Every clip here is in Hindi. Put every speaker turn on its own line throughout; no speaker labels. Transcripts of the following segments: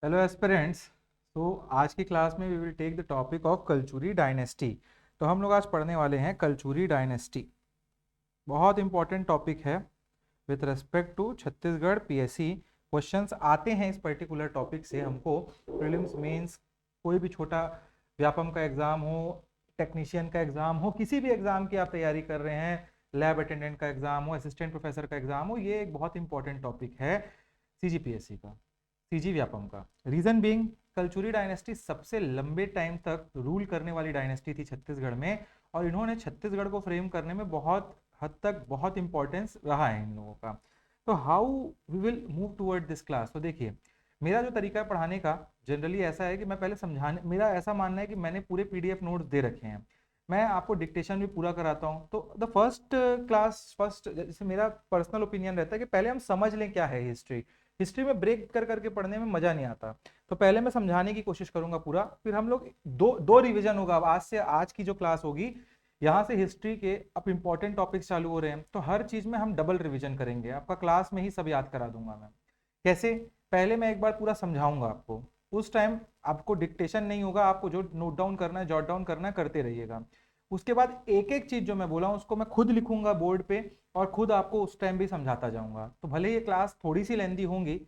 Hello aspirants. तो आज की क्लास में we will take the topic of Kalachuri dynasty. तो हम लोग आज पढ़ने वाले हैं कलचुरी डायनेस्टी। बहुत इंपॉर्टेंट टॉपिक है with respect to Chhattisgarh PSC. Questions आते हैं इस पर्टिकुलर टॉपिक से हमको प्रीलिम्स मेंस, कोई भी छोटा व्यापम का एग्ज़ाम हो, टेक्नीशियन का एग्ज़ाम हो, किसी भी एग्ज़ाम की आप तैयारी कर रहे हैं, लैब अटेंडेंट का एग्ज़ाम हो, असिस्टेंट प्रोफेसर का एग्ज़ाम हो, ये एक बहुत इंपॉर्टेंट टॉपिक है सीजीपीएससी का, सीजी व्यापम का। रीजन बीइंग, कलचुरी डायनेस्टी सबसे लंबे टाइम तक रूल करने वाली डायनेस्टी थी छत्तीसगढ़ में, और इन्होंने छत्तीसगढ़ को फ्रेम करने में बहुत हद तक बहुत इंपॉर्टेंस रहा है इन लोगों का। तो how we will move toward this class. तो देखिए, मेरा जो तरीका है पढ़ाने का जनरली ऐसा है कि मैं पहले समझाने, मेरा ऐसा मानना है कि मैंने पूरे पीडीएफ नोट्स दे रखे हैं, मैं आपको डिक्टेशन भी पूरा कराता हूँ। तो द फर्स्ट क्लास, फर्स्ट जैसे मेरा पर्सनल ओपिनियन रहता है कि पहले हम समझ लें क्या है हिस्ट्री। हिस्ट्री में ब्रेक कर करके पढ़ने में मजा नहीं आता। तो पहले मैं समझाने की कोशिश करूंगा पूरा, फिर हम लोग दो दो रिवीजन होगा। अब आज से, आज की जो क्लास होगी, यहाँ से हिस्ट्री के अब इंपॉर्टेंट टॉपिक्स चालू हो रहे हैं, तो हर चीज में हम डबल रिवीजन करेंगे। आपका क्लास में ही सब याद करा दूंगा मैं। कैसे? पहले मैं एक बार पूरा समझाऊंगा आपको, उस टाइम आपको डिक्टेशन नहीं होगा, आपको जो नोट डाउन करना है, जॉट डाउन करना है, करते रहिएगा। उसके बाद एक एक चीज जो मैं बोला उसको मैं खुद लिखूंगा बोर्ड पे, और खुद आपको उस टाइम भी समझाता जाऊंगा। तो भले ये क्लास थोड़ी सी लेंदी होंगी,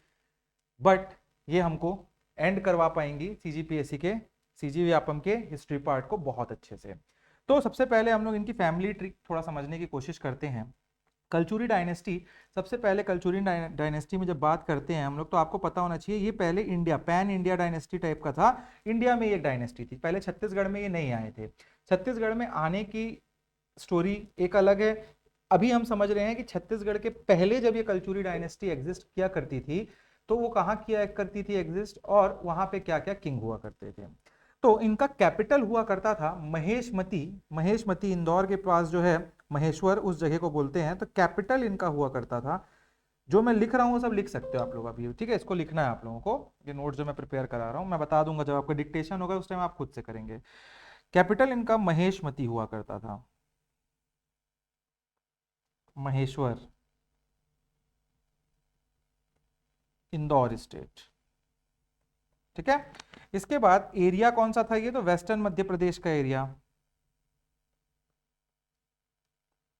बट ये हमको एंड करवा पाएंगी सीजीपीएससी के, सीजी व्यापम के हिस्ट्री पार्ट को बहुत अच्छे से। तो सबसे पहले हम लोग इनकी फैमिली ट्री थोड़ा समझने की कोशिश करते हैं। कलचुरी डायनेस्टी, सबसे पहले कलचुरी डायनेस्टी में जब बात करते हैं हम लोग, तो आपको पता होना चाहिए ये पहले India, pan India dynasty type का था। इंडिया में ये डायनेस्टी थी, पहले छत्तीसगढ़ में ये नहीं आए थे। छत्तीसगढ़ में आने की स्टोरी एक अलग है। अभी हम समझ रहे हैं कि छत्तीसगढ़ के पहले जब ये कलचुरी डायनेस्टी एग्जिस्ट किया करती थी, तो वो कहाँ किया करती थी एग्जिस्ट, और वहां पे क्या क्या किंग हुआ करते थे। तो इनका कैपिटल हुआ करता था महेशमती। महेशमती इंदौर के पास जो है, महेश्वर उस जगह को बोलते हैं। तो कैपिटल इनका हुआ करता था, जो मैं लिख रहा हूँ सब लिख सकते हो आप लोग अभी, ठीक है? इसको लिखना है आप लोगों को, ये नोट जो मैं प्रिपेयर करा रहा हूँ मैं बता दूंगा, जब आपका डिक्टेशन होगा उस टाइम आप खुद से करेंगे। कैपिटल इनका महेशमती हुआ करता था, महेश्वर, इंदौर स्टेट। ठीक है? इसके बाद एरिया कौन सा था? ये तो वेस्टर्न मध्य प्रदेश का एरिया,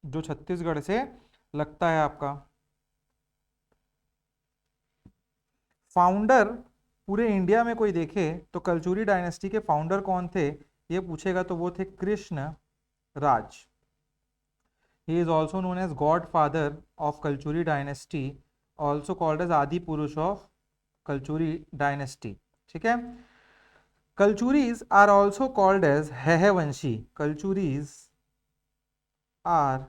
जो छत्तीसगढ़ से लगता है आपका। फाउंडर पूरे इंडिया में कोई देखे तो कलचुरी डायनेस्टी के फाउंडर कौन थे ये पूछेगा, तो वो थे Krishna Raj. He is also known as god father of Kalachuri dynasty, also called as Adi Purush of Kalachuri dynasty. ठीक है? Kalchuris are also called as Haihavanshi. Kalchuris are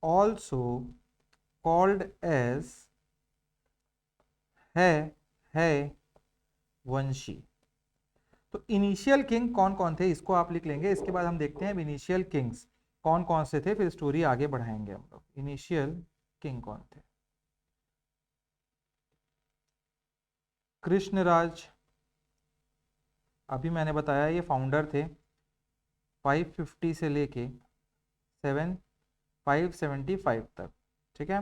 also called as Haihavanshi. तो इनिशियल किंग कौन कौन थे इसको आप लिख लेंगे, इसके बाद हम देखते हैं इनिशियल किंग्स कौन कौन से थे, फिर स्टोरी आगे बढ़ाएंगे हम लोग। इनिशियल किंग कौन थे? कृष्णराज, अभी मैंने बताया ये फाउंडर थे। 550 से लेके 575 तक। ठीक है?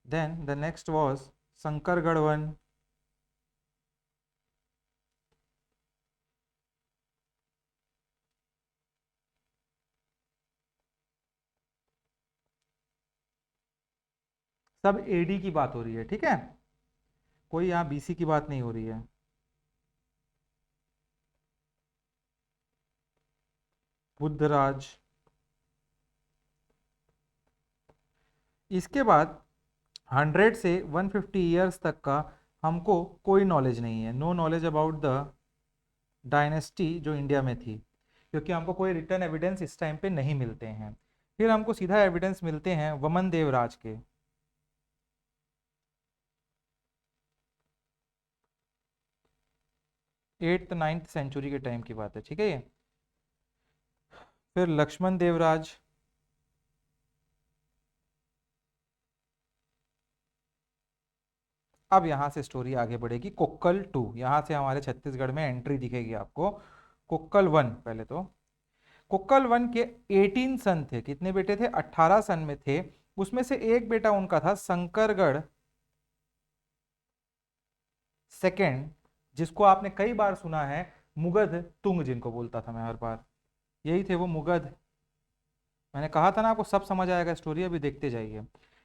Then the next was Shankargarh one. सब एडी की बात हो रही है, ठीक है? कोई यहाँ बीसी की बात नहीं हो रही है। बुद्धराज। इसके बाद 100 से 150 ईयर्स तक का हमको कोई नॉलेज नहीं है, no knowledge about the dynasty जो इंडिया में थी, क्योंकि हमको कोई रिटर्न एविडेंस इस टाइम पे नहीं मिलते हैं। फिर हमको सीधा एविडेंस मिलते हैं वमन देवराज के। 8th 9th सेंचुरी के टाइम की बात है, ठीक है ये। फिर लक्ष्मण देवराज। अब यहाँ से स्टोरी आगे बढ़ेगी। कोक्कल टू, यहाँ से हमारे छत्तीसगढ़ में एंट्री दिखेगी आपको। कोक्कल वन, पहले तो कुक्कल वन के 18 सन थे। कितने बेटे थे? 18 सन में थे। उसमें से एक बेटा उनका था शंकरगढ़ सेकेंड, जिसको आपने कई बार सुना है, मुगध तुंग जिनको बोलता था मैं हर बार, यही थे वो मुगध। मैंने कहा था ना आपको सब समझ आएगा स्टोरी, अभी देखते जाइए।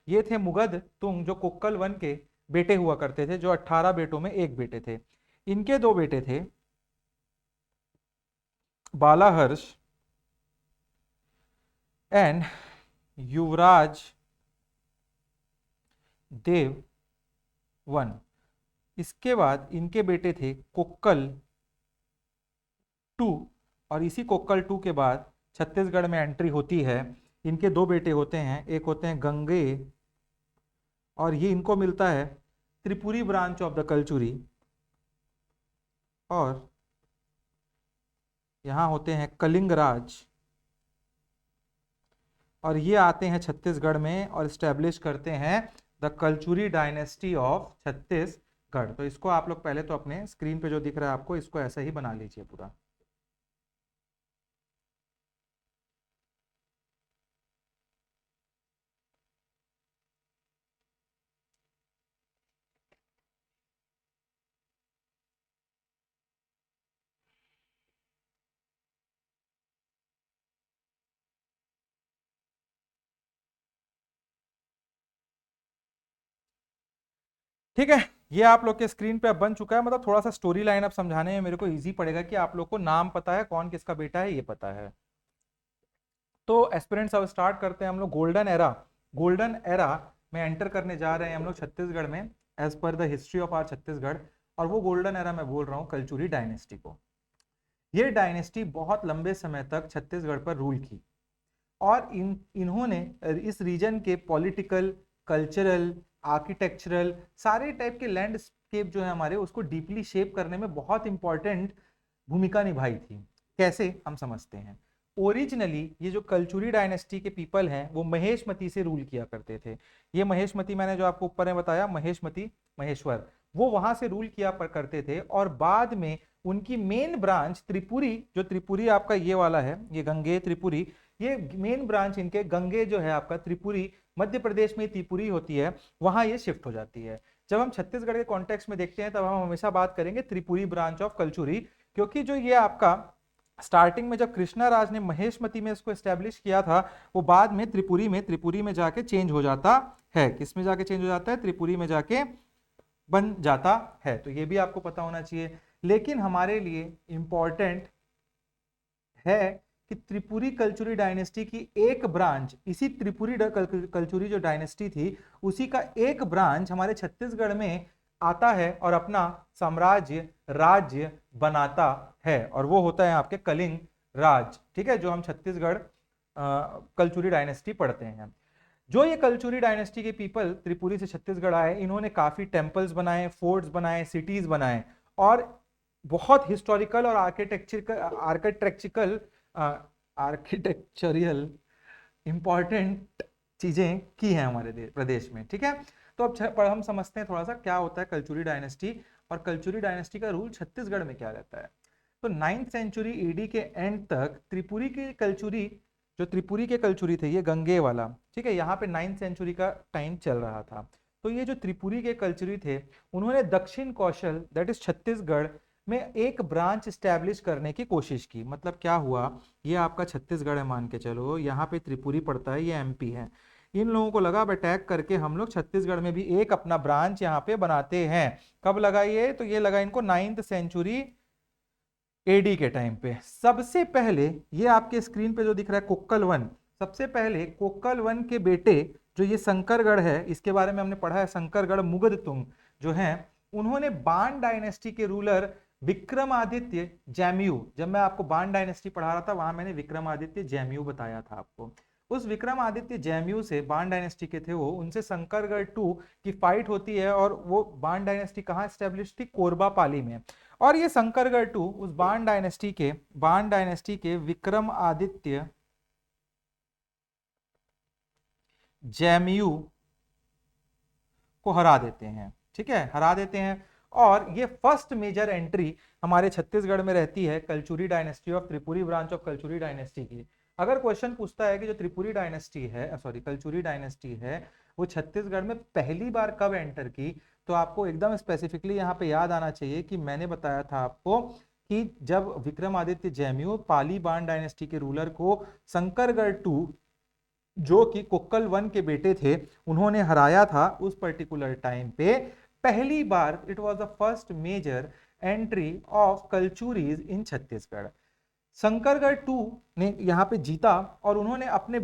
ये थे मुगध तुंग जो कुक्कल वन के बेटे हुआ करते थे, जो 18 बेटों में एक बेटे थे। इनके दो बेटे थे, बालाहर्ष एंड युवराज देव वन। इसके बाद इनके बेटे थे कोक्कल टू, और इसी कोक्कल टू के बाद छत्तीसगढ़ में एंट्री होती है। इनके दो बेटे होते हैं, एक होते हैं गंगे, और ये इनको मिलता है Tripuri branch of the Kalachuri, और यहाँ होते हैं कलिंगराज, और ये आते हैं छत्तीसगढ़ में और स्टैब्लिश करते हैं the Kalachuri dynasty of Chhattisgarh. तो इसको आप लोग पहले तो अपने स्क्रीन पे जो दिख रहा है आपको, इसको ऐसा ही बना लीजिए पूरा। ठीक है, ये आप लोग के स्क्रीन पे अब बन चुका है। मतलब थोड़ा सा स्टोरी लाइन अब समझाने में मेरे को इजी पड़ेगा कि आप लोग को नाम पता है, कौन किसका बेटा है ये पता है। तो एस्पिरेंट्स अब स्टार्ट करते हैं हम लोग। गोल्डन एरा, गोल्डन एरा में एंटर करने जा रहे हैं हम लोग छत्तीसगढ़ में, as per the history of our Chhattisgarh. और वो गोल्डन एरा मैं बोल रहा हूँ कलचुरी डायनेस्टी को। ये डायनेस्टी बहुत लंबे समय तक छत्तीसगढ़ पर रूल की, और इन्होंने इस रीजन के पॉलिटिकल, कल्चरल, आर्किटेक्चरल सारे टाइप के लैंडस्केप जो है हमारे, उसको डीपली शेप करने में बहुत इंपॉर्टेंट भूमिका निभाई थी। कैसे हम समझते हैं। ओरिजिनली ये जो कलचुरी डायनेस्टी के पीपल हैं वो महेशमती से रूल किया करते थे। ये महेशमती मैंने जो आपको ऊपर में बताया, महेशमती महेश्वर, वो वहां से रूल किया करते थे। और बाद में उनकी मेन ब्रांच त्रिपुरी, जो त्रिपुरी आपका ये वाला है, ये गंगे त्रिपुरी, ये मेन ब्रांच इनके गंगे जो है आपका त्रिपुरी, मध्य प्रदेश में त्रिपुरी होती है, वहां ये शिफ्ट हो जाती है। जब हम छत्तीसगढ़ के कॉन्टेक्स्ट में देखते हैं तब हम हमेशा बात करेंगे त्रिपुरी ब्रांच ऑफ कलचुरी, क्योंकि जो ये आपका स्टार्टिंग में जब कृष्णा राज ने महेशमती में इसको एस्टेब्लिश किया था, वो बाद में त्रिपुरी में जाके चेंज हो जाता है। किस में जाके चेंज हो जाता है? त्रिपुरी में जाके बन जाता है। तो ये भी आपको पता होना चाहिए। लेकिन हमारे लिए इंपॉर्टेंट है कि त्रिपुरी कल्चुरी डायनेस्टी की एक ब्रांच, इसी त्रिपुरी कल्चुरी जो डायनेस्टी थी, उसी का एक ब्रांच हमारे छत्तीसगढ़ में आता है और अपना साम्राज्य, राज्य बनाता है, और वो होता है आपके कलिंग राज। ठीक है, जो हम छत्तीसगढ़ कल्चुरी डायनेस्टी पढ़ते हैं। जो ये कल्चुरी डायनेस्टी के पीपल त्रिपुरी से छत्तीसगढ़ आए, इन्होंने काफी टेम्पल्स बनाए, फोर्ट्स बनाए, सिटीज बनाए, और बहुत हिस्टोरिकल और आर्किटेक्चरियल इंपॉर्टेंट चीजें की हैं हमारे प्रदेश में। ठीक है, तो अब हम समझते हैं थोड़ा सा क्या होता है कल्चुरी डायनेस्टी, और कल्चुरी डायनेस्टी का रूल छत्तीसगढ़ में क्या रहता है। तो 9th सेंचुरी ईडी के एंड तक त्रिपुरी के कल्चुरी, जो त्रिपुरी के कल्चुरी थे, ये गंगे वाला, ठीक है, यहाँ पे 9th सेंचुरी का टाइम चल रहा था। तो ये जो त्रिपुरी के कल्चुरी थे, उन्होंने दक्षिण कौशल, दैट इज छत्तीसगढ़ में एक ब्रांच स्टैब्लिश करने की कोशिश की। मतलब क्या हुआ, ये आपका छत्तीसगढ़ है मान के चलो, यहाँ पे त्रिपुरी पड़ता है, ये एमपी है। इन लोगों को लगा अब अटैक करके हम लोग छत्तीसगढ़ में भी एक अपना ब्रांच यहाँ पे बनाते हैं। कब लगा ये? तो ये लगा इनको 9th सेंचुरी एडी के टाइम पे। सबसे पहले ये आपके स्क्रीन पे जो दिख रहा है कोक्कल वन, सबसे पहले कोक्कल वन के बेटे जो ये शंकरगढ़ है, इसके बारे में हमने पढ़ा है, शंकरगढ़ मुगदतुंग जो है, उन्होंने बाण डायनेस्टी के रूलर विक्रमादित्य जैमयू, जब मैं आपको बाण डायनेस्टी पढ़ा रहा था वहां मैंने विक्रमादित्य जैमयू बताया था आपको, उस विक्रमादित्य जैमयू से, बाण डायनेस्टी के थे वो, उनसे शंकरगढ़ टू की फाइट होती है, और वो बाण डायनेस्टी कहाँ स्टेब्लिश थी? कोरबा पाली में। और ये शंकरगढ़ टू उस बाण डायनेस्टी के विक्रमादित्य जैमयू को हरा देते हैं। ठीक है, हरा देते हैं, और ये फर्स्ट मेजर एंट्री हमारे छत्तीसगढ़ में रहती है Kalachuri dynasty of Tripuri branch of Kalachuri dynasty की। अगर क्वेश्चन पूछता है कि जो त्रिपुरी डायनेस्टी है, सॉरी कल्चुरी डायनेस्टी है, वो छत्तीसगढ़ में पहली बार कब एंटर की, तो आपको एकदम स्पेसिफिकली यहाँ पे याद आना चाहिए कि मैंने बताया था आपको कि जब विक्रमादित्य जैमू पालीबान डायनेस्टी के रूलर को शंकरगढ़ टू, जो कि कुक्कल वन के बेटे थे, उन्होंने हराया था, उस पर्टिकुलर टाइम पे पहली बार it was the first major entry of Kalachuris in Chhattisgarh. Shankargarh two ने यहाँ पे जीता और उन्होंने अपने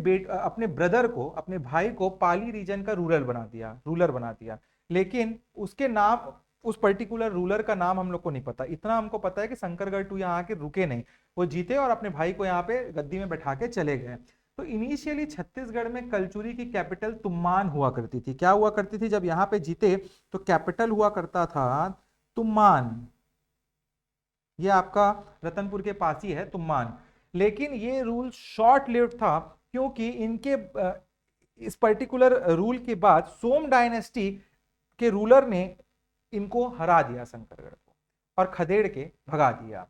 ब्रदर को, अपने भाई को पाली रीजन का रूलर बना दिया। लेकिन उसके नाम, उस पर्टिकुलर रूलर का नाम हम लोग को नहीं पता। इतना हमको पता है कि शंकरगढ़ टू यहाँ आके रुके नहीं, वो जीते और अपने भाई को यहाँ पे गद्दी में बैठा के चले गए। तो इनिशियली छत्तीसगढ़ में कलचुरी की कैपिटल तुम्मान हुआ करती थी। क्या हुआ करती थी? जब यहाँ पे जीते तो कैपिटल हुआ करता था तुम्मान। ये आपका रतनपुर के पास ही है तुम्मान। लेकिन ये रूल शॉर्ट लिव्ड था, क्योंकि इनके इस पर्टिकुलर रूल के बाद सोम डायनेस्टी के रूलर ने इनको हरा दिया शंकरगढ़ को और खदेड़ के भगा दिया।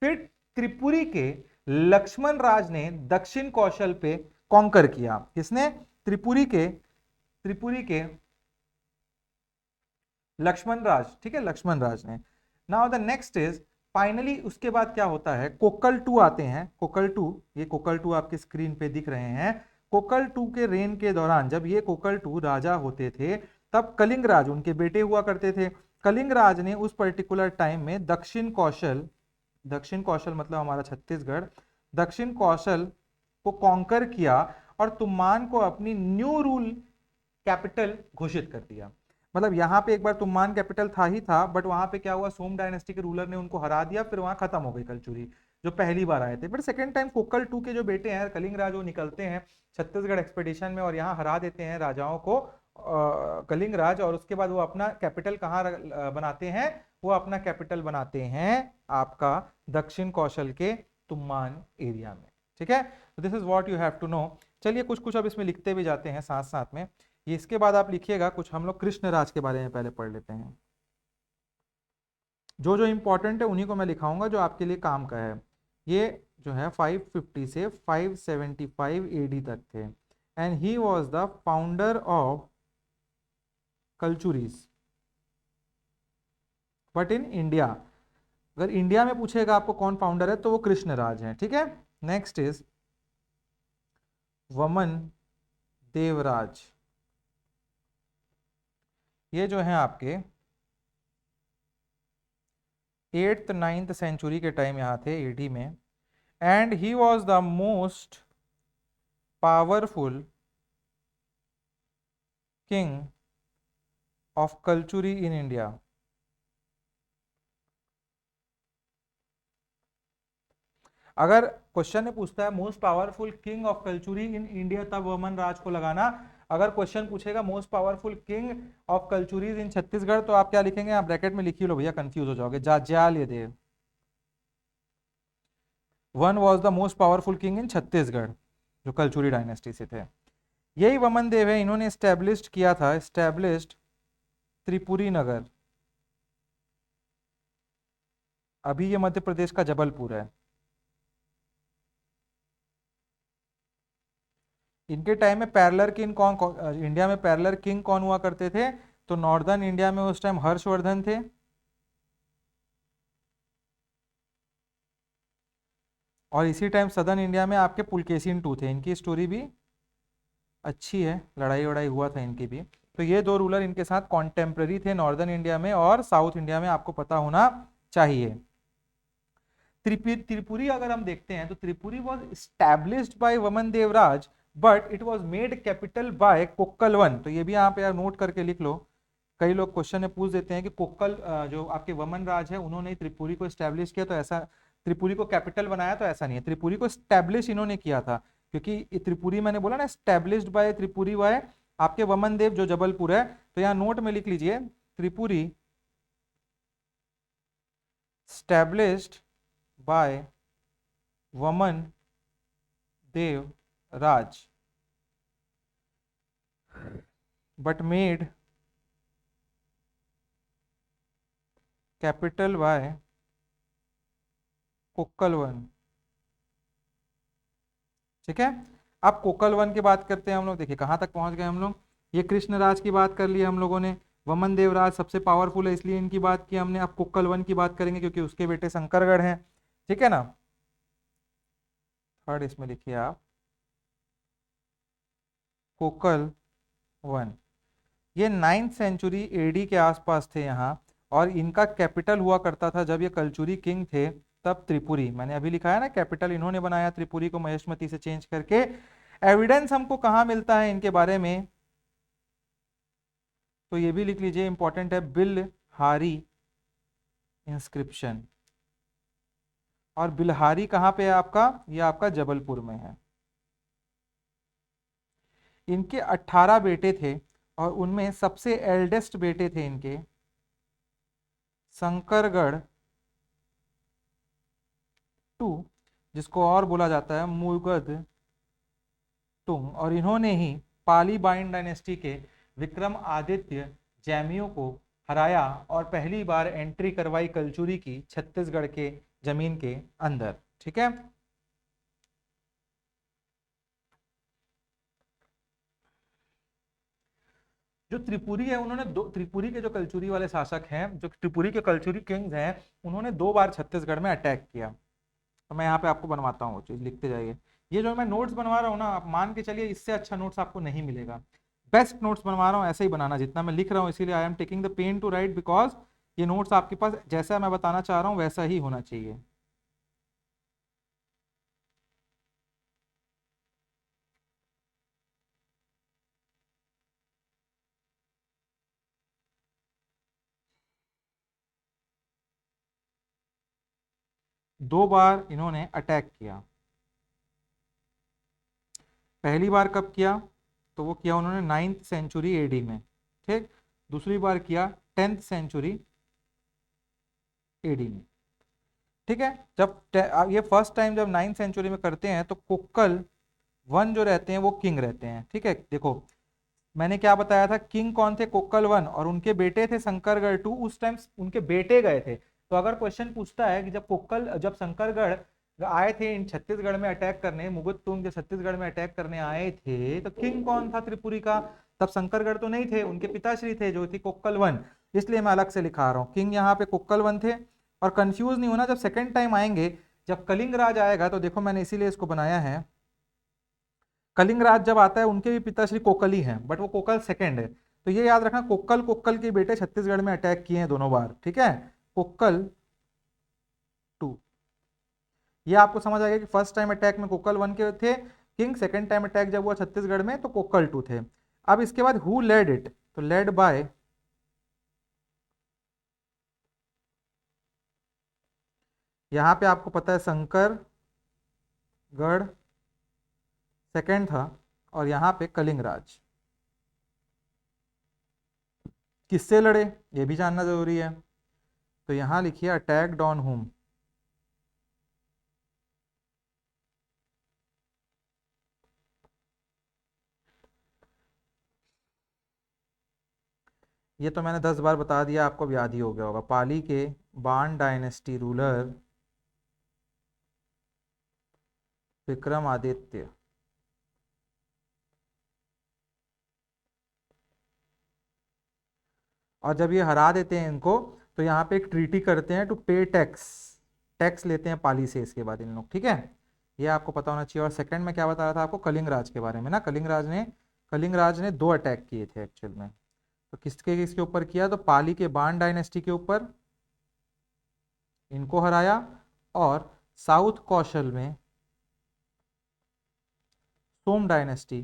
फिर त्रिपुरी के लक्ष्मण राज ने दक्षिण कौशल पे कॉन्कर किया। किसने? त्रिपुरी के लक्ष्मण राज, ठीक है, लक्ष्मण राज ने। Now the next is, finally उसके बाद क्या होता है, कोकल टू आते हैं। कोकल टू, ये कोकल टू आपके स्क्रीन पे दिख रहे हैं। कोकल टू के रेन के दौरान, जब ये कोकल टू राजा होते थे, तब कलिंग राज उनके बेटे हुआ करते थे। कलिंग राज ने उस पर्टिकुलर टाइम में दक्षिण कौशल मतलब हमारा छत्तीसगढ़, दक्षिण कौशल को कॉन्कर किया और तुम्मान को अपनी न्यू रूल कैपिटल घोषित कर दिया। मतलब यहाँ पे एक बार तुम्मान कैपिटल था ही था, बट वहां पे क्या हुआ, सोम डायनेस्टी के रूलर ने उनको हरा दिया, फिर वहां खत्म हो गई कलचुरी, जो पहली बार आए थे। But second time Kokal two के जो बेटे हैं कलिंग राज, वो निकलते हैं छत्तीसगढ़ एक्सपेडिशन में और यहाँ हरा देते हैं राजाओं को, कलिंग राज। और उसके बाद वो अपना कैपिटल कहाँ बनाते हैं? वो अपना कैपिटल बनाते हैं आपका दक्षिण कौशल के तुम्मान एरिया में। ठीक है, this is what you have to know. चलिए कुछ कुछ अब इसमें लिखते भी जाते हैं साथ साथ में। ये इसके बाद आप लिखिएगा कुछ, हम लोग कृष्ण राज के बारे में पहले पढ़ लेते हैं। जो जो इंपॉर्टेंट है उन्हीं को मैं लिखाऊंगा, जो आपके लिए काम का है। ये जो है 550 से 575 एडी तक थे, and he was the founder of Kalachuris. But in India, अगर इंडिया में पूछेगा आपको कौन फाउंडर है, तो वो कृष्ण राज है। ठीक है, नेक्स्ट इज वमन देवराज। ये जो है आपके 8th 9th सेंचुरी के टाइम यहाँ थे, एडी में। And he was the most powerful king of Kalachuri in India. अगर क्वेश्चन में पूछता है most powerful king of Kalachuri in India, तब वमन राज को लगाना। अगर क्वेश्चन पूछेगा मोस्ट पावरफुल किंग ऑफ कल्चुरीज इन छत्तीसगढ़, तो आप क्या लिखेंगे? आप ब्रैकेट में लिखी लो भैया, कंफ्यूज हो जाओगे। जाज्याल ये Dev one was the most powerful king in Chhattisgarh, जो कल्चुरी डायनेस्टी से थे। यही वमन देव है, इन्होंने स्टैब्लिश्ड किया था, स्टैब्लिश्ड त्रिपुरी नगर। अभी ये मध्य प्रदेश का जबलपुर है। इनके टाइम में पैरेलल किंग इंडिया में पैरेलल किंग कौन हुआ करते थे? तो नॉर्दर्न इंडिया में उस टाइम हर्षवर्धन थे, और इसी टाइम सदर्न इंडिया में आपके पुलकेशिन टू थे। इनकी स्टोरी भी अच्छी है, लड़ाई वड़ाई हुआ था इनकी भी। तो ये दो रूलर इनके साथ कॉन्टेम्प्ररी थे नॉर्दर्न इंडिया में और साउथ इंडिया में, आपको पता होना चाहिए। त्रिपुरी अगर हम देखते हैं तो Tripuri was established by Vaman Devraj, but it was made capital by Kokkal one. तो ये भी यहाँ पे यार नोट करके लिख लो। कई लोग क्वेश्चन में पूछ देते हैं कि कोक्कल जो आपके वमन राज है, उन्होंने त्रिपुरी को स्टैब्लिश किया, तो ऐसा त्रिपुरी को कैपिटल बनाया, तो ऐसा नहीं है। त्रिपुरी को स्टैब्लिश इन्होंने किया था, क्योंकि त्रिपुरी मैंने बोला ना, स्टैब्लिश्ड बाय त्रिपुरी बाय आपके वमन देव, जो जबलपुर है। तो यहाँ नोट में लिख लीजिए, Tripuri established by Vaman Dev Raj, but made capital by Kokkal one. ठीक है, अब कोक्कल वन की बात करते हैं हम लोग। देखिए कहां तक पहुंच गए हम लोग। ये कृष्ण राज की बात कर ली हम लोगों ने। वमन देवराज सबसे पावरफुल है, इसलिए इनकी बात की हमने। अब कोक्कल वन की बात करेंगे क्योंकि उसके बेटे शंकरगढ़ हैं, ठीक है ना। थर्ड इसमें लिखिए आप कोक्कल वन। ये 9th सेंचुरी एडी के आसपास थे यहाँ, और इनका कैपिटल हुआ करता था जब ये कलचुरी किंग थे तब त्रिपुरी। मैंने अभी लिखा है ना, कैपिटल इन्होंने बनाया त्रिपुरी को महेशमती से चेंज करके। एविडेंस हमको कहाँ मिलता है इनके बारे में, तो ये भी लिख लीजिए, इंपॉर्टेंट है, बिलहारी इंस्क्रिप्शन। और बिलहारी कहाँ पे है आपका, ये आपका जबलपुर में है। इनके 18 बेटे थे और उनमें सबसे एल्डेस्ट बेटे थे इनके शंकरगढ़ टू, जिसको और बोला जाता है मुगध तुंग। और इन्होंने ही पाली बाइन डायनेस्टी के विक्रम आदित्य जैमियों को हराया और पहली बार एंट्री करवाई कलचुरी की छत्तीसगढ़ के जमीन के अंदर, ठीक है। जो त्रिपुरी है, उन्होंने दो, त्रिपुरी के जो कलचुरी वाले शासक हैं, जो त्रिपुरी के कलचुरी किंग्स हैं, उन्होंने 2 बार छत्तीसगढ़ में अटैक किया। तो मैं यहाँ पे आपको बनवाता हूँ वो चीज, लिखते जाइए। ये जो मैं नोट्स बनवा रहा हूँ ना, आप मान के चलिए इससे अच्छा नोट्स आपको नहीं मिलेगा। बेस्ट नोट्स बनवा रहा हूँ, ऐसे ही बनाना जितना मैं लिख रहा हूँ, इसीलिए I am taking the pen to write, because ये नोट्स आपके पास जैसा मैं बताना चाह रहा हूँ वैसा ही होना चाहिए। दो बार इन्होंने अटैक किया। पहली बार कब किया, तो वो किया उन्होंने 9th सेंचुरी एडी में, ठीक। दूसरी बार किया 10th सेंचुरी एडी में, ठीक है। जब ये फर्स्ट टाइम जब 9th सेंचुरी में करते हैं तो कोक्कल वन जो रहते हैं वो किंग रहते हैं, ठीक है। देखो मैंने क्या बताया था, किंग कौन थे, कोक्कल वन, और उनके बेटे थे शंकरगढ़ टू। उस टाइम उनके बेटे गए थे। तो अगर क्वेश्चन पूछता है कि जब शंकरगढ़ आए थे इन छत्तीसगढ़ में अटैक करने, मुगुत तुंग जब छत्तीसगढ़ में अटैक करने आए थे, तो किंग कौन था त्रिपुरी का, तब शंकरगढ़ तो नहीं थे, उनके पिताश्री थे जो थी कोक्कल वन। इसलिए मैं अलग से लिखा रहा हूँ, किंग यहाँ पे कोक्कल वन थे। और कंफ्यूज नहीं होना, जब सेकेंड टाइम आएंगे, जब कलिंग राज आएगा, तो देखो मैंने इसीलिए इसको बनाया है, कलिंग राज जब आता है उनके भी पिताश्री कोकल ही हैं, बट वो कोकल सेकंड है। तो ये याद रखना, कोक्कल कोक्कल के बेटे छत्तीसगढ़ में अटैक किए हैं दोनों बार, ठीक है। कोक्कल टू, ये आपको समझ आ गया कि फर्स्ट टाइम अटैक में कोक्कल वन के थे किंग, सेकंड टाइम अटैक जब हुआ छत्तीसगढ़ में तो कोक्कल टू थे। अब इसके बाद हु लेड इट, तो लेड बाय, यहां पे आपको पता है शंकरगढ़ सेकंड था, और यहां पे कलिंग राज। किससे लड़े ये भी जानना जरूरी है, तो यहां लिखिए अटैक्ड ऑन हुम। ये तो मैंने 10 बार बता दिया, आपको अब याद ही हो गया होगा। पाली के बाण डायनेस्टी रूलर विक्रमादित्य, और जब ये हरा देते हैं इनको, तो यहाँ पे एक ट्रीटी करते हैं टू पे टैक्स, टैक्स लेते हैं पाली से इसके बाद इन लोग, ठीक है। ये आपको पता होना चाहिए। और सेकंड में क्या बता रहा था आपको, कलिंग राज के बारे में ना, कलिंग राज ने 2 अटैक किए थे एक्चुअल में। तो किसके किसके ऊपर किया, तो पाली के बाण डायनेस्टी के ऊपर इनको हराया, और साउथ कौशल में सोम डायनेस्टी,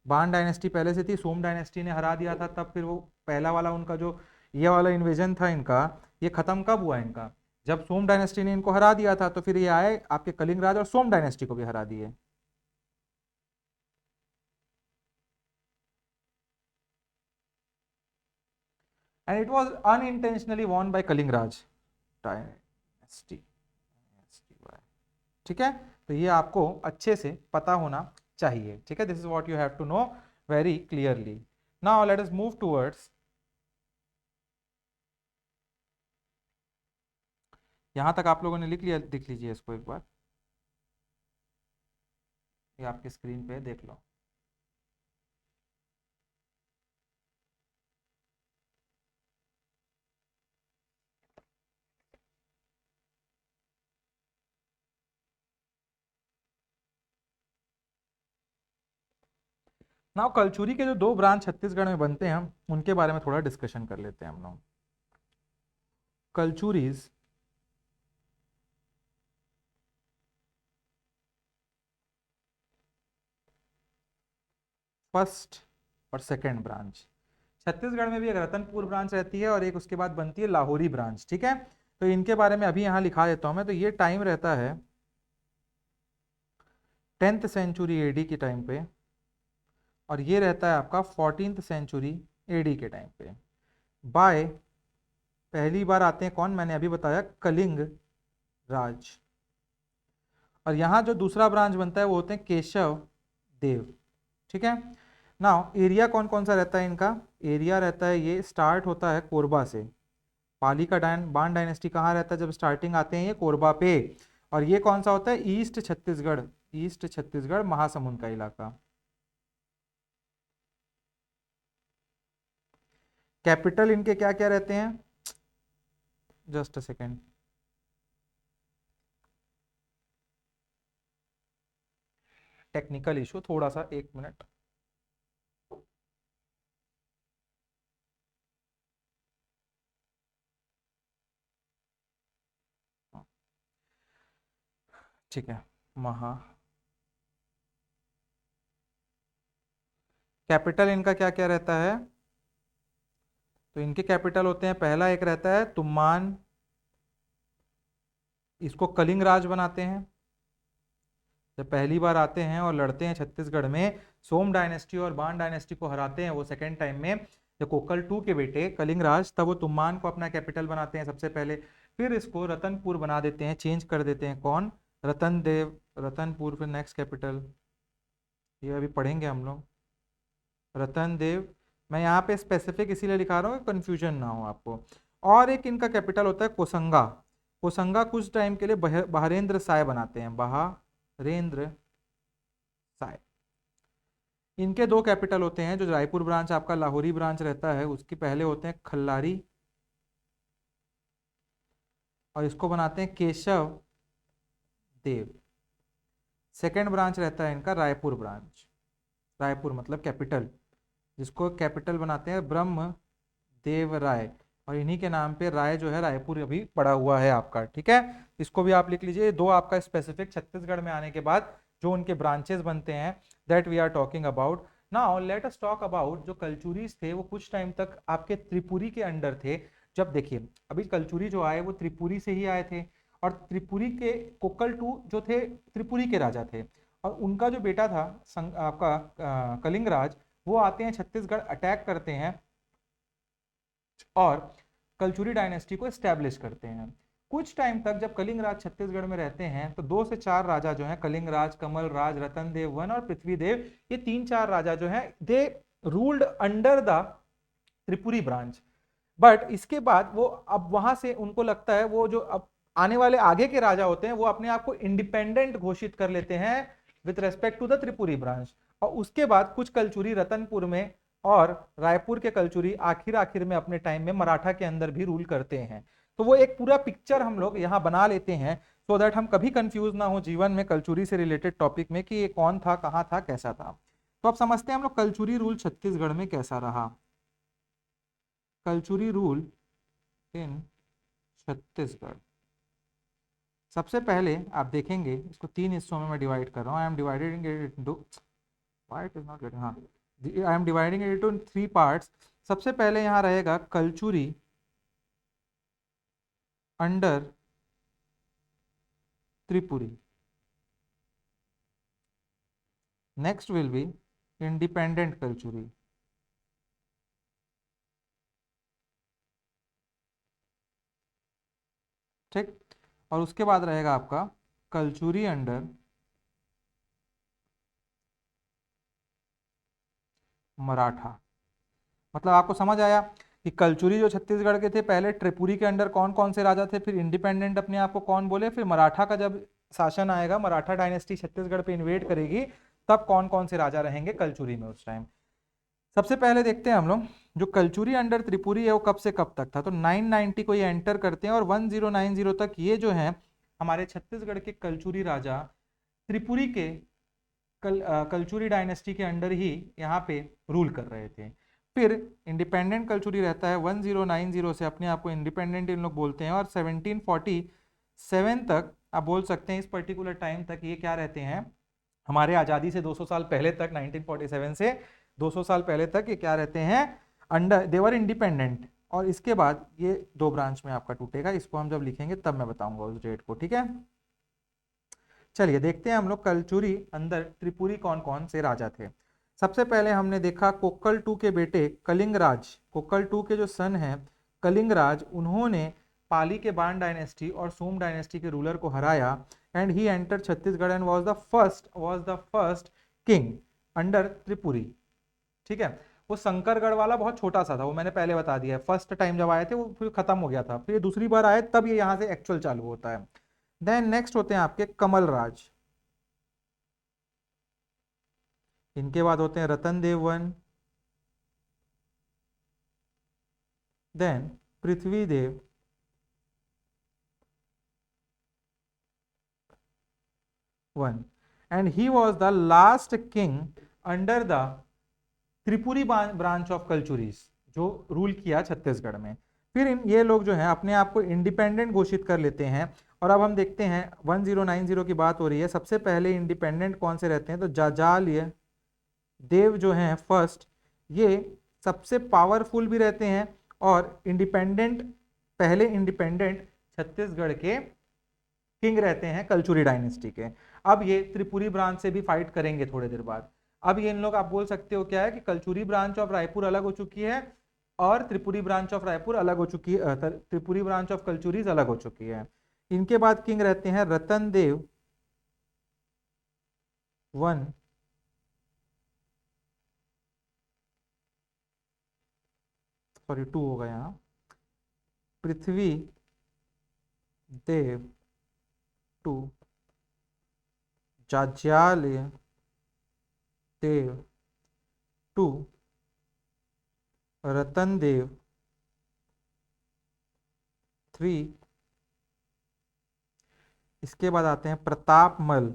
बान डायनेस्टी पहले से थी, सोम डायनेस्टी ने हरा दिया था, तब फिर वो पहला वाला उनका जो ये वाला इन्वेजन था इनका, ये खत्म कब हुआ इनका, जब सोम डायनेस्टी ने इनको हरा दिया था। तो फिर ये आए आपके कलिंग राज और सोम डायनेस्टी को भी हरा दिए। And it was unintentionally won by Kalinga Raj dynasty, ठीक है। तो ये आपको अच्छे से पता होना चाहिए, ठीक है। This is what you have to know very clearly. Now let us move towards, यहां तक आप लोगों ने लिख लिया, लिख लीजिए इसको एक बार, ये आपकी स्क्रीन पे देख लो। ना कलचुरी के जो दो ब्रांच छत्तीसगढ़ में बनते हैं उनके बारे में थोड़ा डिस्कशन कर लेते हैं हम लोग। कलचुरीज फर्स्ट और सेकेंड ब्रांच, छत्तीसगढ़ में भी एक रतनपुर ब्रांच रहती है और एक उसके बाद बनती है लाहौरी ब्रांच, ठीक है। तो इनके बारे में अभी यहाँ लिखा देता हूँ मैं। तो ये टाइम रहता है 10th सेंचुरी एडी के टाइम पे, और ये रहता है आपका 14th सेंचुरी एडी के टाइम पे। बाय पहली बार आते हैं कौन, मैंने अभी बताया, कलिंग राज। और यहाँ जो दूसरा ब्रांच बनता है वो होते हैं केशव देव, ठीक है। नाउ एरिया कौन कौन सा रहता है इनका, एरिया रहता है, ये स्टार्ट होता है कोरबा से। पाली का बाण डायनेस्टी कहाँ रहता है, जब स्टार्टिंग आते हैं ये कोरबा पे। और ये कौन सा होता है, ईस्ट छत्तीसगढ़, ईस्ट छत्तीसगढ़ महासमुंद का इलाका। कैपिटल इनके क्या क्या रहते हैं, just a second, technical issue थोड़ा सा, एक मिनट। ठीक है, महा कैपिटल इनका क्या क्या रहता है, तो इनके कैपिटल होते हैं, पहला एक रहता है तुम्मान, इसको कलिंग राज बनाते हैं। जब पहली बार आते हैं और लड़ते हैं छत्तीसगढ़ में, सोम डायनेस्टी और बाण डायनेस्टी को हराते हैं वो सेकेंड टाइम में, जब कोकल टू के बेटे कलिंग राज, तब वो तुम्मान को अपना कैपिटल बनाते हैं सबसे पहले। फिर इसको रतनपुर बना देते हैं, चेंज कर देते हैं, कौन, रतन देव, रतनपुर। फिर नेक्स्ट कैपिटल, ये अभी पढ़ेंगे हम लोग, रतन देव। मैं यहाँ पे स्पेसिफिक इसीलिए लिखा रहा हूँ कि कंफ्यूजन ना हो आपको। और एक इनका कैपिटल होता है कोसंगा, कोसंगा कुछ टाइम के लिए बहरेंद्र साय बनाते हैं, बहारेंद्र साय। इनके दो कैपिटल होते हैं, जो रायपुर ब्रांच आपका लाहौरी ब्रांच रहता है उसके पहले होते हैं खल्लारी, और इसको बनाते हैं केशव देव। सेकेंड ब्रांच रहता है इनका रायपुर ब्रांच, रायपुर मतलब कैपिटल, जिसको कैपिटल बनाते हैं ब्रह्म देव राय। और इन्हीं के नाम पे राय जो है रायपुर अभी पड़ा हुआ है आपका, ठीक है। इसको भी आप लिख लीजिए, दो आपका स्पेसिफिक छत्तीसगढ़ में आने के बाद जो उनके ब्रांचेस बनते हैं, that we are talking about. Now let us talk about जो कलचुरीज थे वो कुछ टाइम तक आपके त्रिपुरी के अंडर थे। जब देखिए अभी कलचुरी जो आए वो त्रिपुरी से ही आए थे, और त्रिपुरी के कोकल टू जो थे त्रिपुरी के राजा थे, और उनका जो बेटा था आपका कलिंगराज, वो आते हैं छत्तीसगढ़, अटैक करते हैं और कलचुरी डायनेस्टी को एस्टेब्लिश करते हैं। कुछ टाइम तक जब कलिंग राज छत्तीसगढ़ में रहते हैं तो 2 से 4 राजा जो हैं, कलिंग राज, कमल राज, रतन देव वन और पृथ्वी देव, ये 3-4 राजा जो हैं दे ruled under the Tripuri branch. But इसके बाद वो अब वहां से उनको लगता है वो जो अब आने वाले आगे के राजा होते हैं वो अपने आप को इंडिपेंडेंट घोषित कर लेते हैं with respect to the Tripuri branch. और उसके बाद कुछ कलचुरी रतनपुर में और रायपुर के कलचुरी आखिर आखिर में अपने टाइम में मराठा के अंदर भी रूल करते हैं। तो वो एक पूरा पिक्चर हम लोग यहाँ बना लेते हैं, सो दैट हम कभी कंफ्यूज ना हो जीवन में कलचुरी से रिलेटेड टॉपिक में कि ये कौन था, कहाँ था, कैसा था। तो अब समझते हैं हम लोग कलचुरी रूल छत्तीसगढ़ में कैसा रहा। कलचुरी रूल इन छत्तीसगढ़, सबसे पहले आप देखेंगे इसको 3 हिस्सों में मैं डिवाइड कर रहा हूँ। I am dividing it into, why it is not getting, हाँ, I am dividing it into 3 parts. सबसे पहले यहाँ रहेगा Kalachuri under Tripuri, next will be independent Kalachuri, ठीक। और उसके बाद रहेगा आपका कलचुरी अंडर मराठा। मतलब आपको समझ आया कि कलचुरी जो छत्तीसगढ़ के थे पहले त्रिपुरी के अंडर कौन कौन से राजा थे, फिर इंडिपेंडेंट अपने आप को कौन बोले, फिर मराठा का जब शासन आएगा, मराठा डायनेस्टी छत्तीसगढ़ पे इन्वेड करेगी, तब कौन कौन से राजा रहेंगे कलचुरी में उस टाइम। सबसे पहले देखते हैं हम लोग जो कलचुरी अंडर त्रिपुरी है वो कब से कब तक था। तो 990 को ये एंटर करते हैं और 1090 तक ये जो है हमारे छत्तीसगढ़ के कलचुरी राजा त्रिपुरी के कलचुरी डायनेस्टी के अंडर ही यहाँ पे रूल कर रहे थे। फिर इंडिपेंडेंट कलचुरी रहता है 1090 से, अपने आप को इंडिपेंडेंट इन लोग बोलते हैं, और 1747 तक आप बोल सकते हैं, इस पर्टिकुलर टाइम तक ये क्या रहते हैं, हमारे आज़ादी से 200 साल पहले तक, 1947 से 200 साल पहले तक ये क्या रहते हैं, अंडर देवर इंडिपेंडेंट। और इसके बाद ये दो ब्रांच में आपका टूटेगा, इसको हम जब लिखेंगे तब मैं बताऊंगा उस डेट को, ठीक है। चलिए देखते हैं हम लोग कलचुरी अंदर त्रिपुरी कौन कौन से राजा थे। सबसे पहले हमने देखा कोक्कल टू के बेटे कलिंगराज, कोक्कल टू के जो सन हैं कलिंगराज, उन्होंने पाली के बाण डायनेस्टी और सोम डायनेस्टी के रूलर को हराया, and he enter Chhattisgarh and was the first king under Tripuri, ठीक है। वो शंकरगढ़ वाला बहुत छोटा सा था, वो मैंने पहले बता दिया है, फर्स्ट टाइम जब आए थे वो फिर खत्म हो गया था, फिर दूसरी बार आए तब ये यहाँ से एक्चुअल चालू होता है। देन नेक्स्ट होते हैं आपके कमल राज, इनके बाद होते हैं Ratan Dev one, then Prithvi Dev, one, and he was the last king under the Tripuri branch of Kalachuris, जो रूल किया छत्तीसगढ़ में। फिर ये लोग जो हैं अपने आप को इंडिपेंडेंट घोषित कर लेते हैं। और अब हम देखते हैं 1090 की बात हो रही है, सबसे पहले इंडिपेंडेंट कौन से रहते हैं, तो जाजाल्य देव जो हैं फर्स्ट, ये सबसे पावरफुल भी रहते हैं और इंडिपेंडेंट, पहले इंडिपेंडेंट छत्तीसगढ़ के किंग रहते हैं कलचुरी डायनेस्टी के। अब ये त्रिपुरी ब्रांच से भी फाइट करेंगे थोड़ी देर बाद। अब ये इन लोग आप बोल सकते हो क्या है कि कलचुरी ब्रांच ऑफ रायपुर अलग हो चुकी है और त्रिपुरी ब्रांच ऑफ रायपुर अलग हो चुकी है, त्रिपुरी ब्रांच ऑफ कलचुरीज अलग हो चुकी है। इनके बाद किंग रहते हैं Ratan Dev one, sorry two होगा यहाँ, Prithvi Dev two, Jajalla Dev two, Ratan Dev three, इसके बाद आते हैं प्रतापमल,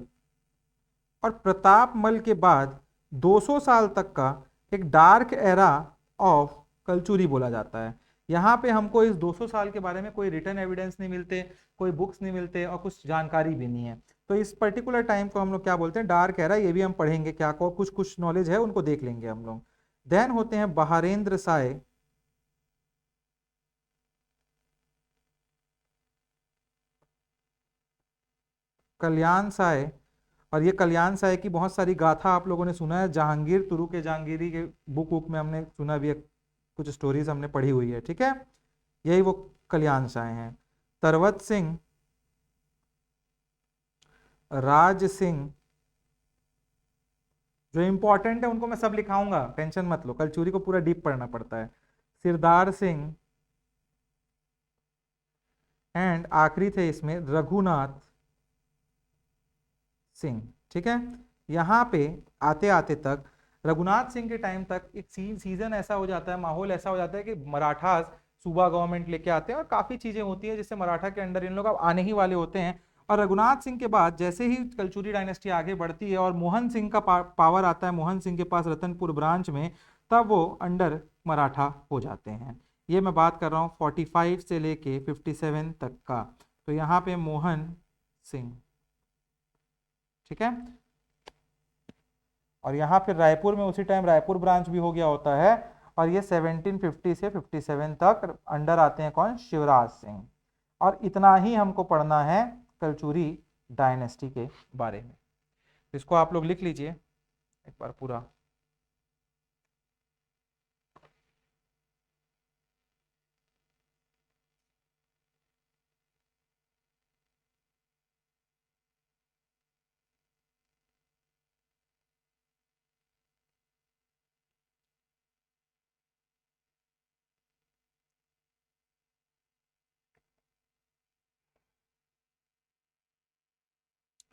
और प्रतापमल के बाद 200 साल तक का एक डार्क एरा ऑफ कलचुरी बोला जाता है। यहाँ पे हमको इस 200 साल के बारे में कोई रिटर्न एविडेंस नहीं मिलते, कोई बुक्स नहीं मिलते और कुछ जानकारी भी नहीं है। तो इस पर्टिकुलर टाइम को हम लोग क्या बोलते हैं, डार्क एरा, ये भी हम पढ़ेंगे क्या को, कुछ कुछ नॉलेज है उनको देख लेंगे हम लोग। देन होते हैं बहारेंद्र साय, कल्याण साय, और ये कल्याण साय की बहुत सारी गाथा आप लोगों ने सुना है, जहांगीर तुरु के जहांगीरी के बुक वुक में हमने सुना भी है, कुछ स्टोरीज हमने पढ़ी हुई है, ठीक है। यही वो कल्याण साय हैं। तरवत सिंह, राज सिंह, जो इंपॉर्टेंट है उनको मैं सब लिखाऊंगा, टेंशन मत लो, कलचुरी को पूरा डीप पढ़ना पड़ता है। सिरदार सिंह, एंड आखिरी थे इसमें रघुनाथ सिंह, ठीक है। यहाँ पे आते आते तक रघुनाथ सिंह के टाइम तक एक सीजन ऐसा हो जाता है, माहौल ऐसा हो जाता है कि मराठास सूबा गवर्नमेंट लेके आते हैं और काफी चीजें होती है जिससे मराठा के अंडर इन लोग अब आने ही वाले होते हैं। और रघुनाथ सिंह के बाद जैसे ही कलचुरी डायनेस्टी आगे बढ़ती है और मोहन सिंह का पावर आता है मोहन सिंह के पास रतनपुर ब्रांच में, तब वो अंडर मराठा हो जाते हैं। ये मैं बात कर रहा हूँ 45 से लेके 57 तक का। तो यहाँ पे मोहन सिंह, ठीक है। और यहाँ फिर रायपुर में उसी टाइम रायपुर ब्रांच भी हो गया होता है। और ये 1750 से 57 तक अंडर आते हैं कौन, शिवराज सिंह। और इतना ही हमको पढ़ना है कलचुरी डायनेस्टी के बारे में। इसको आप लोग लिख लीजिए एक बार पूरा।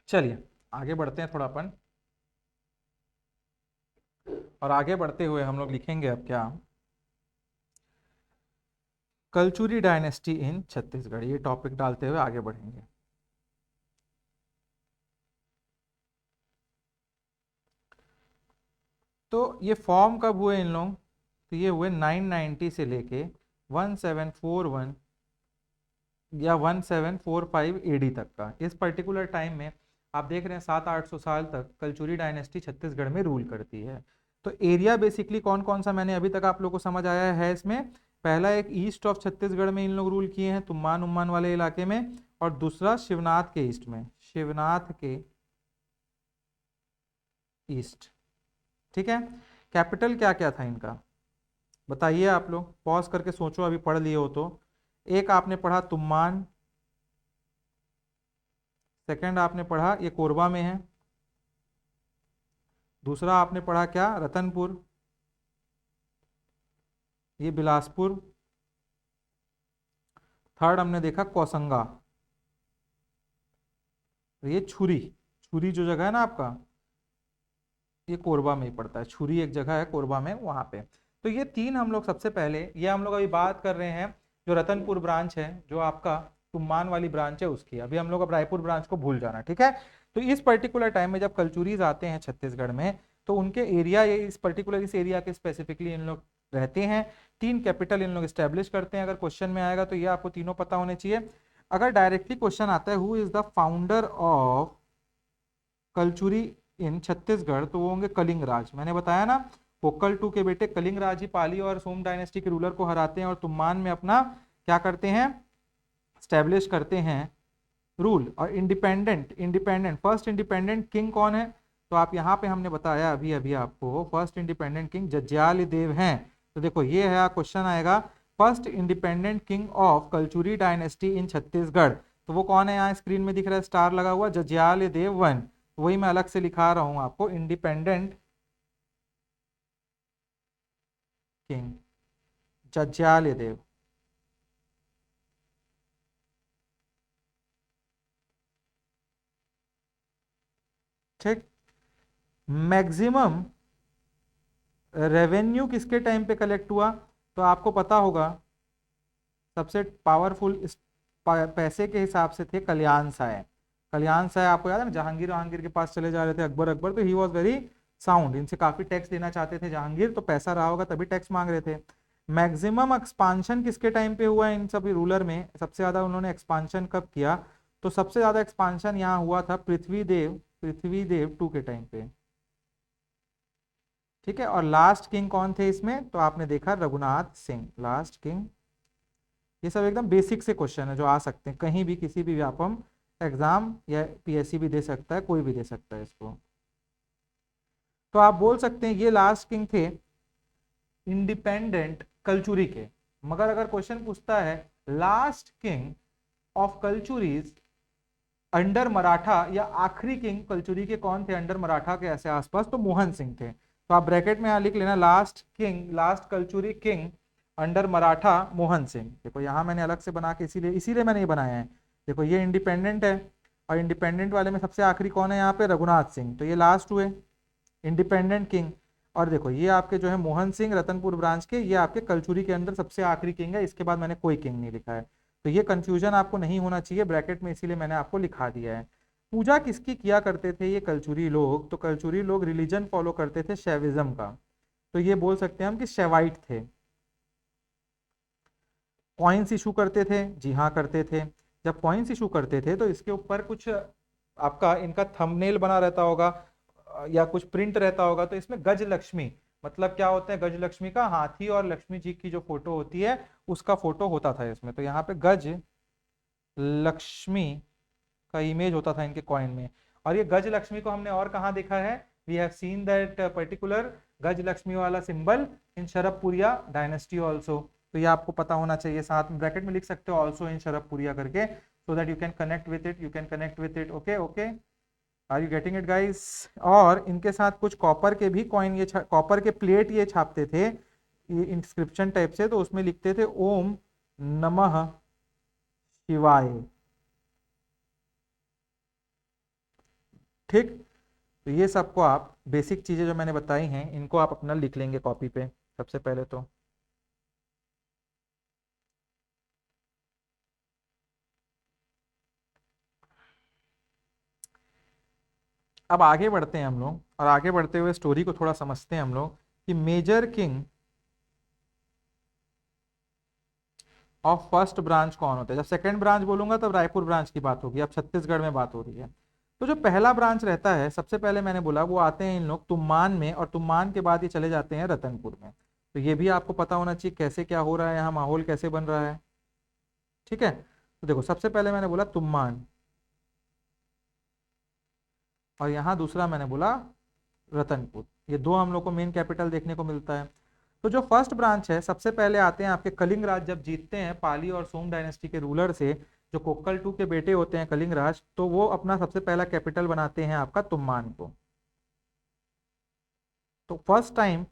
चलिए आगे बढ़ते हैं थोड़ा अपन, और आगे बढ़ते हुए हम लोग लिखेंगे अब क्या, कलचुरी डायनेस्टी इन छत्तीसगढ़, ये टॉपिक डालते हुए आगे बढ़ेंगे। तो ये फॉर्म कब हुए इन लोग, तो ये हुए 990 से लेके 1741 या 1745 एडी तक का। इस पर्टिकुलर टाइम में आप देख रहे हैं 700-800 साल तक कलचुरी डायनेस्टी छत्तीसगढ़ में रूल करती है। तो एरिया बेसिकली कौन कौन सा मैंने अभी तक आप लोगों को समझ आया है इसमें, पहला एक ईस्ट ऑफ छत्तीसगढ़ में इन लोग रूल किए हैं, तुम्बान उम्मान वाले इलाके में, और दूसरा शिवनाथ के ईस्ट में, शिवनाथ के ईस्ट। ठीक है। कैपिटल क्या क्या था इनका बताइए, आप लोग पॉज करके सोचो, अभी पढ़ लिए हो तो। एक आपने पढ़ा तुम्बान, सेकंड आपने पढ़ा ये कोरबा में है, दूसरा आपने पढ़ा क्या रतनपुर, ये बिलासपुर, थर्ड हमने देखा कौसंगा, और ये छुरी, छुरी जो जगह है ना आपका, ये कोरबा में ही पड़ता है, छुरी एक जगह है कोरबा में वहां पे। तो ये तीन हम लोग सबसे पहले, ये हम लोग अभी बात कर रहे हैं जो रतनपुर ब्रांच है, जो आपका तुम्बान वाली ब्रांच है उसकी, अभी हम लोग अब रायपुर ब्रांच को भूल जाना, ठीक है। तो इस पर्टिकुलर टाइम में जब कलचुरीज आते हैं छत्तीसगढ़ में, तो उनके एरिया, ये इस पर्टिकुलर इस एरिया के स्पेसिफिकली इन लोग रहते हैं, तीन कैपिटल इन लोग स्टैब्लिश करते हैं। अगर क्वेश्चन में आएगा तो ये आपको तीनों पता होने चाहिए। अगर डायरेक्टली क्वेश्चन आता है who is the founder of Kalachuri in Chhattisgarh, तो वो होंगे कलिंग राज। मैंने बताया ना, पोक्कल टू के बेटे कलिंग राज ही पाली और सोम डायनेस्टी के रूलर को हराते हैं और तुम्बान में अपना क्या करते हैं, स्टैब्लिश करते हैं रूल। और independent, independent first independent king कौन है, तो आप यहाँ पे हमने बताया अभी अभी आपको, फर्स्ट इंडिपेंडेंट किंग जज्याल देव हैं। तो देखो ये है क्वेश्चन आएगा, first independent king of Kalachuri dynasty in Chhattisgarh, तो वो कौन है, यहाँ स्क्रीन में दिख रहा है स्टार लगा हुआ, जज्याल देव वन। वही मैं अलग से लिखा रहा हूं आपको, इंडिपेंडेंट किंग जज्याल देव। ठीक। मैक्सिमम रेवेन्यू किसके टाइम पे कलेक्ट हुआ, तो आपको पता होगा सबसे पावरफुल इस पैसे के हिसाब से थे कल्याण साय। कल्याण साय आपको याद है ना, जहांगीर वहांगीर के पास चले जा रहे थे, अकबर अकबर, तो ही वॉज वेरी साउंड, इनसे काफी टैक्स लेना चाहते थे जहांगीर, तो पैसा रहा होगा तभी टैक्स मांग रहे थे। मैक्सिमम एक्सपांशन किसके टाइम पे हुआ इन सभी रूलर में, सबसे ज्यादा उन्होंने एक्सपांशन कब किया, तो सबसे ज्यादा एक्सपांशन यहाँ हुआ था पृथ्वीदेव, पृथ्वीदेव टू के टाइम पे। ठीक है। और लास्ट किंग कौन थे इसमें, तो आपने देखा रघुनाथ सिंह, लास्ट किंग। ये सब एकदम बेसिक से क्वेश्चन है जो आ सकते हैं कहीं भी, किसी भी व्यापम एग्जाम, या पीएससी भी दे सकता है, कोई भी दे सकता है इसको। तो आप बोल सकते हैं ये लास्ट किंग थे इंडिपेंडेंट कलचुरी के। मगर अगर क्वेश्चन पूछता है last king of Kalachuris under Maratha, या आखिरी किंग कलचुरी के कौन थे अंडर मराठा के ऐसे आसपास, तो मोहन सिंह थे। तो आप ब्रैकेट में यहां लिख लेना last king, last Kalachuri king under Maratha Mohan Singh. देखो यहां मैंने अलग से बना के इसीलिए इसीलिए मैंने ये बनाया है। देखो ये इंडिपेंडेंट है, और इंडिपेंडेंट वाले में सबसे आखिरी कौन है यहाँ पे, रघुनाथ सिंह, तो ये लास्ट हुए इंडिपेंडेंट किंग। और देखो ये आपके जो है मोहन सिंह रतनपुर ब्रांच के, ये आपके कलचुरी के अंदर सबसे आखिरी किंग है, इसके बाद मैंने कोई किंग नहीं लिखा है। तो ये कंफ्यूजन आपको नहीं होना चाहिए ब्रैकेट में, इसीलिए मैंने आपको लिखा दिया है। पूजा किसकी किया करते थे ये कलचुरी लोग, तो कलचुरी लोग रिलीजन फॉलो करते थे शैविज्म का, तो ये बोल सकते हैं हम कि शैवाइट थे। कॉइन्स इशू करते थे, जी हाँ करते थे। जब कॉइन्स इशू करते थे तो इसके ऊपर कुछ आपका इनका थंबनेल बना रहता होगा, या कुछ प्रिंट रहता होगा, तो इसमें गज लक्ष्मी, मतलब क्या होता है, गज लक्ष्मी का हाथी और लक्ष्मी जी की जो फोटो होती है उसका फोटो होता था इसमें। तो यहाँ पे गज लक्ष्मी का इमेज होता था इनके कॉइन में। और ये गज लक्ष्मी को हमने और कहाँ देखा है, we have seen that particular Gaja Lakshmi वाला symbol in Sharabhapuriya dynasty also. तो ये आपको पता होना चाहिए, साथ में ब्रैकेट में लिख सकते हो ऑल्सो इन शरभपुरिया करके, so that you can connect with it, you can connect with it. Okay okay, are you getting it guys. और इनके साथ कुछ कॉपर के भी कॉइन, ये कॉपर के प्लेट ये छापते थे, ये इंस्क्रिप्शन टाइप से, तो उसमें लिखते थे ओम नमः शिवाय। ठीक। तो ये सबको आप बेसिक चीजें जो मैंने बताई हैं इनको आप अपना लिख लेंगे कॉपी पे सबसे पहले तो। अब आगे बढ़ते हैं हम लोग। और आगे बढ़ते हुए स्टोरी को थोड़ा समझते हैं हम लोग कि major king of first branch कौन होता है। जब सेकंड ब्रांच बोलूंगा तब रायपुर ब्रांच की बात होगी, अब छत्तीसगढ़ में बात हो रही है। तो जो पहला ब्रांच रहता है, सबसे पहले मैंने बोला वो आते हैं इन लोग तुम्मान में, और तुम्मान के बाद ये चले जाते हैं रतनपुर में। तो ये भी आपको पता होना चाहिए कैसे क्या हो रहा है यहाँ, माहौल कैसे बन रहा है। ठीक है, तो देखो सबसे पहले मैंने बोला तुम्मान, और यहाँ दूसरा मैंने बोला रतनपुर। ये दो हम लोग को मेन कैपिटल देखने को मिलता है। तो जो फर्स्ट ब्रांच है, सबसे पहले आते हैं आपके कलिंग राज जब जीतते हैं पाली और सोम डायनेस्टी के रूलर से, जो कोक्कल टू के बेटे होते हैं कलिंग राज, तो वो अपना सबसे पहला कैपिटल बनाते हैं आपका तुम्मान को। तो फर्स्ट टाइम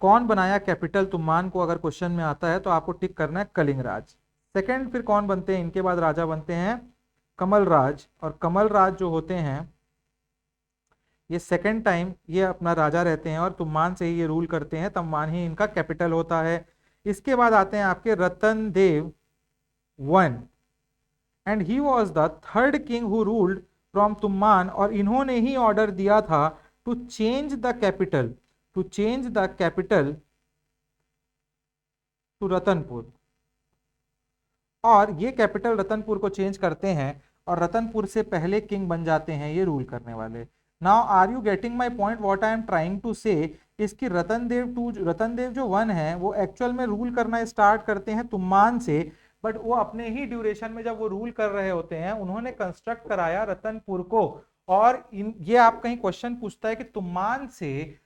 कौन बनाया कैपिटल तुम्मान को, अगर क्वेश्चन में आता है तो आपको टिक करना है कलिंग राज। सेकंड फिर कौन बनते हैं, इनके बाद राजा बनते हैं कमल राज, और कमल राज जो होते हैं ये सेकंड टाइम ये अपना राजा रहते हैं और तुम्मान से ही ये रूल करते हैं, तुम्मान ही इनका कैपिटल होता है। इसके बाद आते हैं आपके Ratan Dev one, and he was the third king who ruled from Tumman, और इन्होंने ही ऑर्डर दिया था to change the capital, to change the capital to Ratanpur. और ये कैपिटल रतनपुर को चेंज करते हैं, और रतनपुर से पहले किंग बन जाते हैं ये रूल करने वाले। Now are you getting my point what I am trying to say, इसकी रतन देव जो वन है वो एक्चुअल में रूल करना स्टार्ट करते हैं तुम्मान से, बट वो अपने ही ड्यूरेशन में जब वो रूल कर रहे होते हैं उन्होंने कंस्ट्रक्ट कराया रतनपुर को। और ये आप कहीं क्वेश्चन पूछता है कि तुम्मान से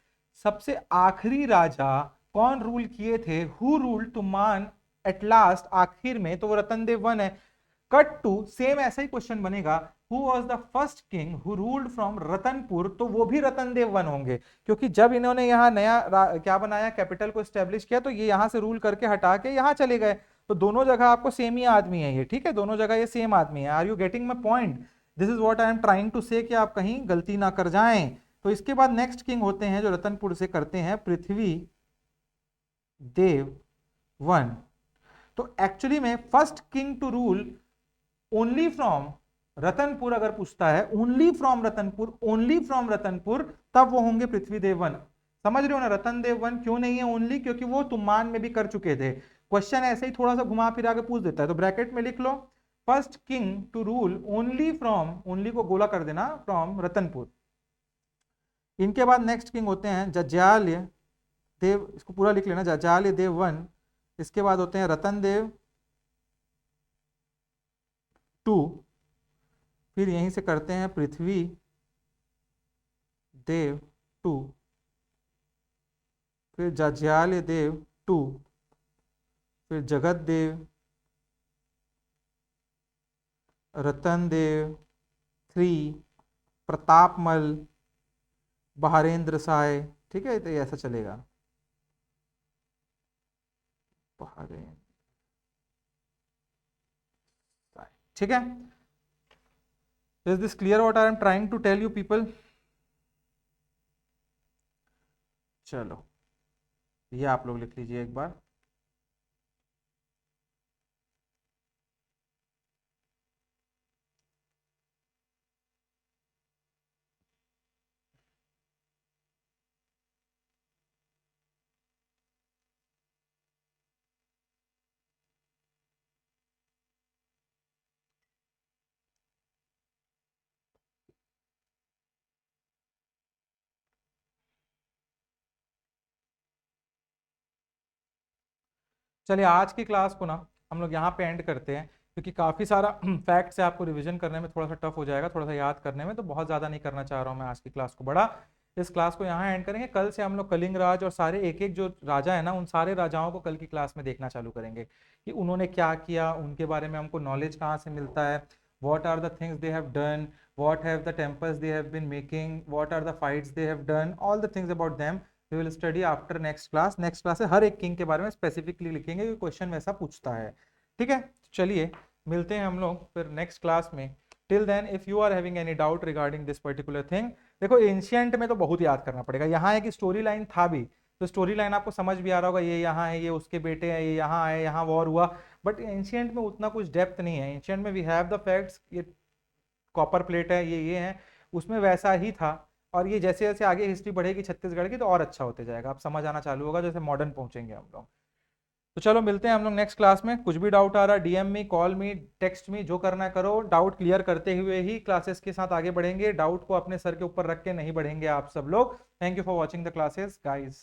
सबसे आखिरी राजा कौन रूल किए थे, हु रूल तुम्मान एट लास्ट, आखिर में, तो वो रतन देव वन है। कट टू सेम ऐसा ही क्वेश्चन बनेगा, who was the first king who ruled from Ratanpur, तो वो भी रतन देव वन होंगे, क्योंकि जब इन्होंने यहाँ नया क्या बनाया, कैपिटल को स्टेब्लिश किया, तो ये यहाँ से रूल करके हटा के यहाँ चले गए। तो दोनों जगह आपको सेम ही आदमी है ये, ठीक है, दोनों जगह ये सेम आदमी है। Are you getting my point? This is what I am trying to say, कि आप कहीं गलती ना कर जाएं। तो इसके बाद नेक्स्ट किंग होते हैं जो रतनपुर से करते हैं पृथ्वी देव वन। तो एक्चुअली में first king to rule only from Ratanpur, अगर पूछता है only from Ratanpur, only from Ratanpur, तब वो होंगे पृथ्वीदेव वन। समझ रहे हो ना, रतन देव वन क्यों नहीं है ओनली, क्योंकि वो तुम्मान में भी कर चुके थे। क्वेश्चन ऐसे ही थोड़ा सा घुमा फिरा के पूछ देता है, तो ब्रैकेट में लिख लो first king to rule only from, only को गोला कर देना, फ्रॉम रतनपुर। इनके बाद नेक्स्ट किंग होते हैं जज्याल्य देव, इसको पूरा लिख लेना, जज्याल्य देव वन। इसके बाद होते हैं रतन देव टू, फिर यहीं से करते हैं पृथ्वी देव टू, फिर जज्याल्य देव टू, फिर जगत देव, रतन देव थ्री, प्रतापमल, बहारेंद्र साय। ठीक है, तो ये ऐसा चलेगा, बहारेंद्र साय। ठीक है, is this clear what I am trying to tell you people? चलो ये आप लोग लिख लीजिए एक बार। चलिए आज की क्लास को ना हम लोग यहाँ पे एंड करते हैं, क्योंकि काफ़ी सारा फैक्ट से आपको रिवीजन करने में थोड़ा सा टफ हो जाएगा, थोड़ा सा याद करने में, तो बहुत ज़्यादा नहीं करना चाह रहा हूँ मैं आज की क्लास को बड़ा। इस क्लास को यहाँ एंड करेंगे, कल से हम लोग कलिंग राज और सारे एक एक जो राजा है ना, उन सारे राजाओं को कल की क्लास में देखना चालू करेंगे कि उन्होंने क्या किया, उनके बारे में हमको नॉलेज कहाँ से मिलता है, what are the things they have done, what have the temples they have been making, what are the fights they have done, all the things about them we will study after next class. Next class से हर एक किंग के बारे में स्पेसिफिकली लिखेंगे, क्योंकि क्वेश्चन वैसा पूछता है। ठीक है, चलिए मिलते हैं हम लोग फिर नेक्स्ट क्लास में। Till then if you are having any doubt regarding this particular thing, देखो एंशियंट में तो बहुत याद करना पड़ेगा, यहाँ एक स्टोरी लाइन था भी, तो स्टोरी लाइन आपको समझ भी आ रहा होगा, ये यहाँ है, ये उसके बेटे हैं, ये यहाँ आए, यहाँ वॉर हुआ, बट एंशियंट में उतना कुछ डेप्थ नहीं है। एंशियंट में वी हैव द फैक्ट्स, ये कॉपर प्लेट है, ये है, उसमें वैसा ही था, और ये जैसे जैसे आगे हिस्ट्री बढ़ेगी छत्तीसगढ़ की तो और अच्छा होते जाएगा, अब समझ आना चालू होगा, जैसे मॉडर्न पहुंचेंगे हम लोग। तो चलो मिलते हैं हम लोग नेक्स्ट क्लास में। कुछ भी डाउट आ रहा है डीएम मी, कॉल मी, टेक्स्ट मी, जो करना है करो। डाउट क्लियर करते हुए ही क्लासेस के साथ आगे बढ़ेंगे, डाउट को अपने सर के ऊपर रख के नहीं बढ़ेंगे आप सब लोग। Thank you for watching the classes guys.